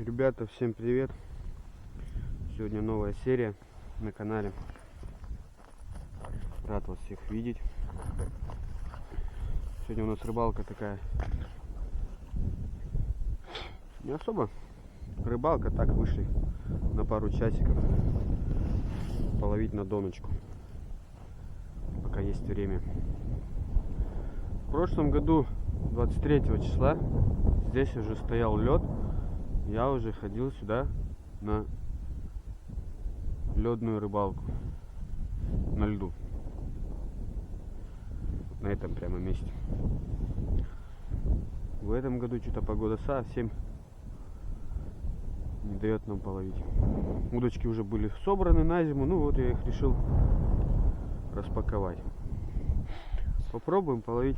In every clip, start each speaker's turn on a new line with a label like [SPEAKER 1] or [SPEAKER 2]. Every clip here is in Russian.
[SPEAKER 1] Ребята, всем привет! Сегодня новая серия на канале. Рад вас всех видеть. Сегодня у нас рыбалка такая. Не особо рыбалка, так вышли на пару часиков половить на доночку, пока есть время. В прошлом году 23 числа здесь уже стоял лед. Я уже ходил сюда на ледную рыбалку на льду, на этом прямо месте. В этом году что-то погода совсем не дает нам половить. Удочки уже были собраны на зиму, ну вот я их решил распаковать. Попробуем половить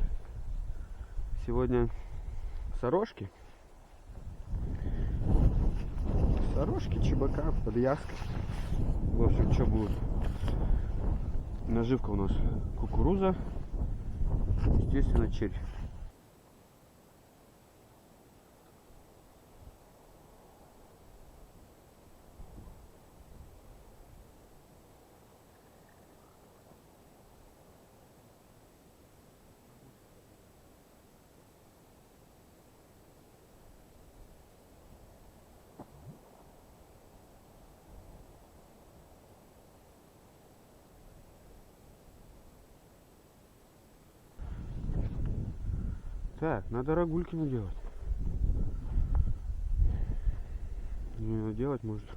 [SPEAKER 1] сегодня сорожки. Сорожки, чебака, подвязка. В общем, что будет? Наживка у нас кукуруза, естественно, червь. Так, надо рогулькину делать. Не надо делать, может,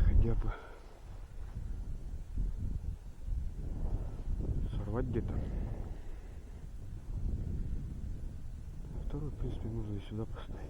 [SPEAKER 1] хотя бы сорвать где-то. Второй, в принципе, можно и сюда поставить.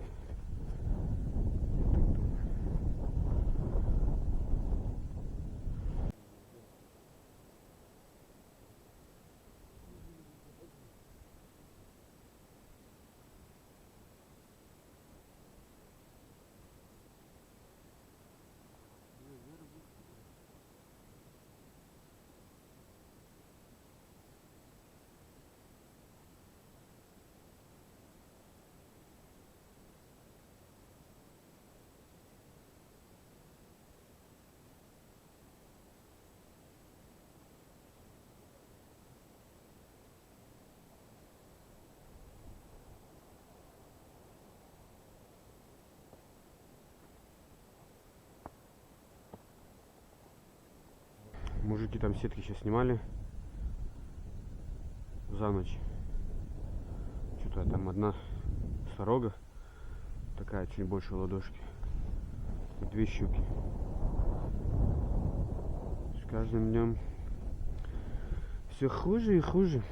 [SPEAKER 1] Мужики там сетки сейчас снимали за ночь. Что-то там одна сорога, такая чуть больше ладошки, и 2 щуки. С каждым днем все хуже и хуже.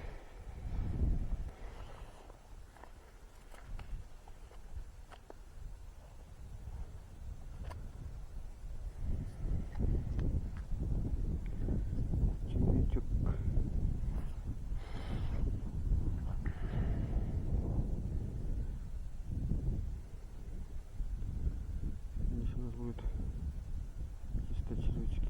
[SPEAKER 1] Будет чисто червячки.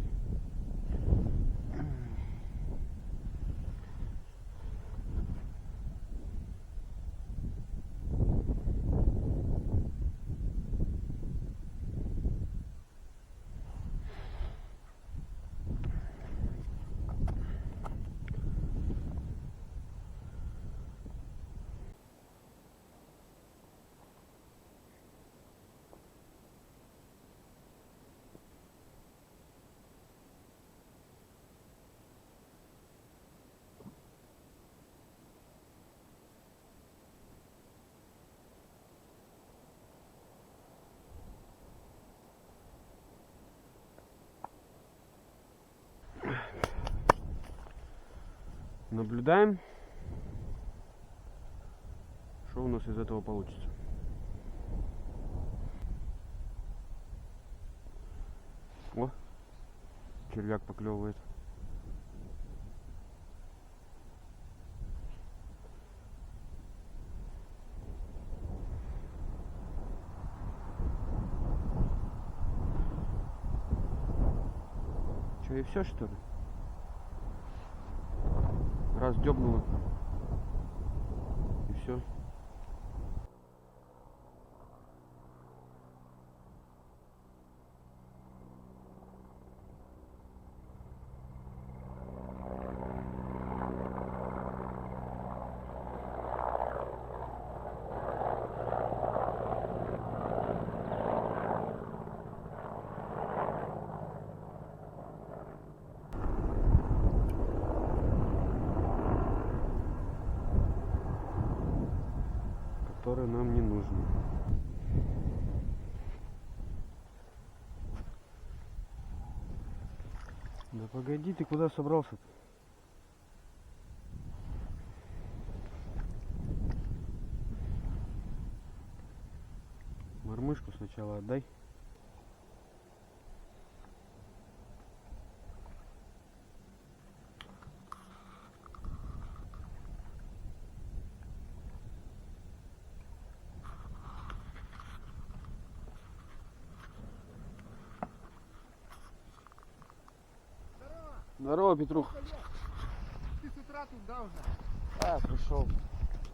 [SPEAKER 1] Наблюдаем, что у нас из этого получится. О, червяк поклевывает. Что, и все, что ли? Раз дёбнуло, и все. которые нам не нужны. Да погоди, ты куда собрался-то? Мормышку сначала отдай. Здорово, Петрух.
[SPEAKER 2] Ты с утра тут, да, уже?
[SPEAKER 1] А, пришел.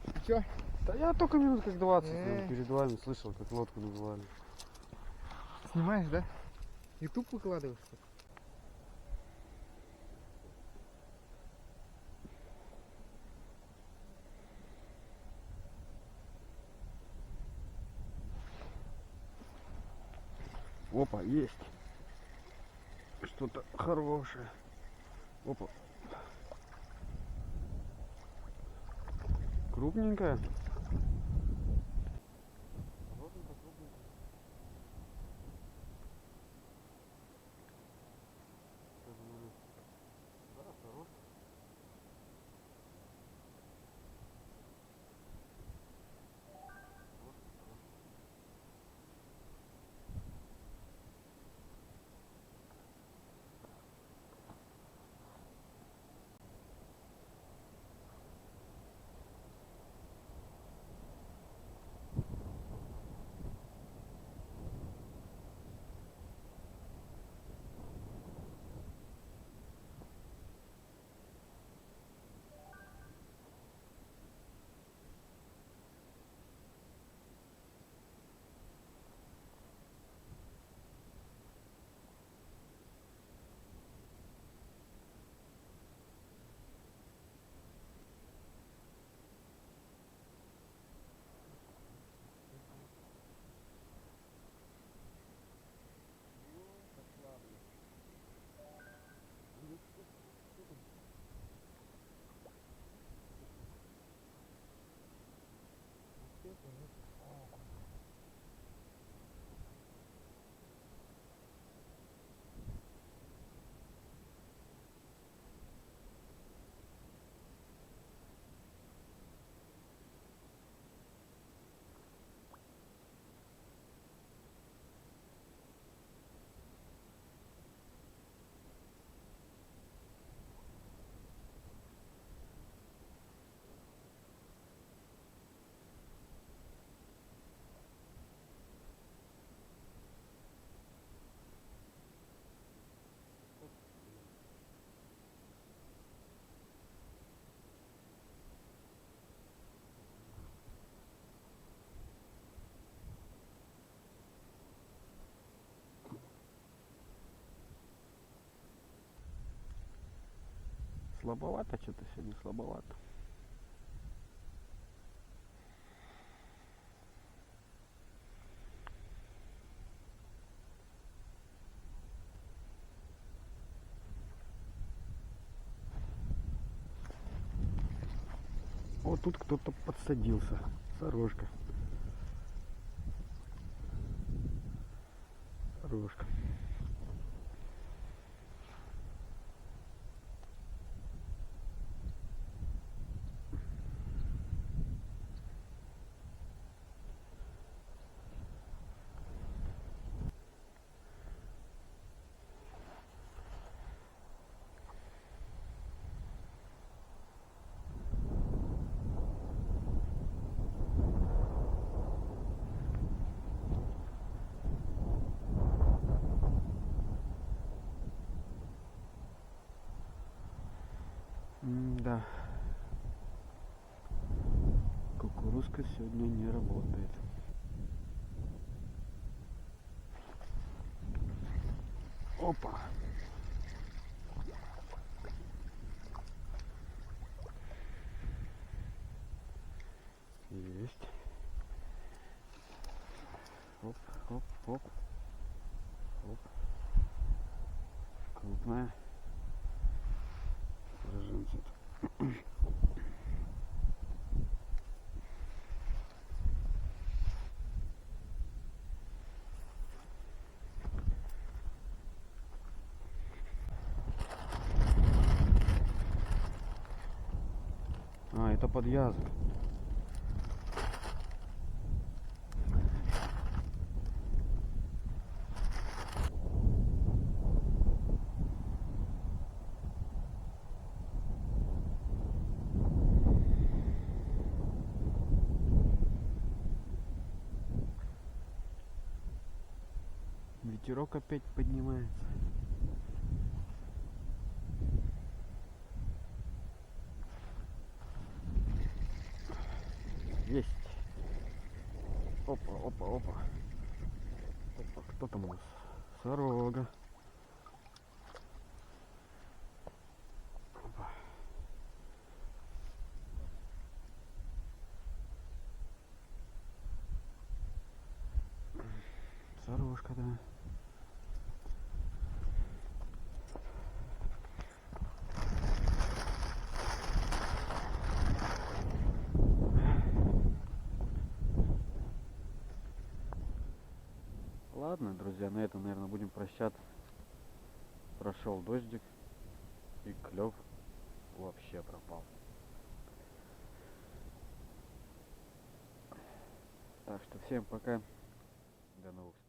[SPEAKER 2] И чё?
[SPEAKER 1] Да я только минут как 20 перед вами слышал, как лодку называли.
[SPEAKER 2] Снимаешь, да? Ютуб выкладываешь?
[SPEAKER 1] Опа, есть. Что-то хорошее. Опа. Крупненькая. Слабовато что-то сегодня, слабовато. Вот тут кто-то подсадился. Сорожка. Сорожка. Да. Кукурузка сегодня не работает. Опа. Есть. Оп, оп, оп. Оп. Крупная. Роженцет. А, это подъязд. Ветерок опять поднимается. Есть. Опа, опа, опа. Опа, кто там у нас? Сорога. Опа. Сорожка, да. Ладно, друзья, на этом, наверное, будем прощаться. Прошел дождик, и клев вообще пропал. Так что всем пока. До новых встреч.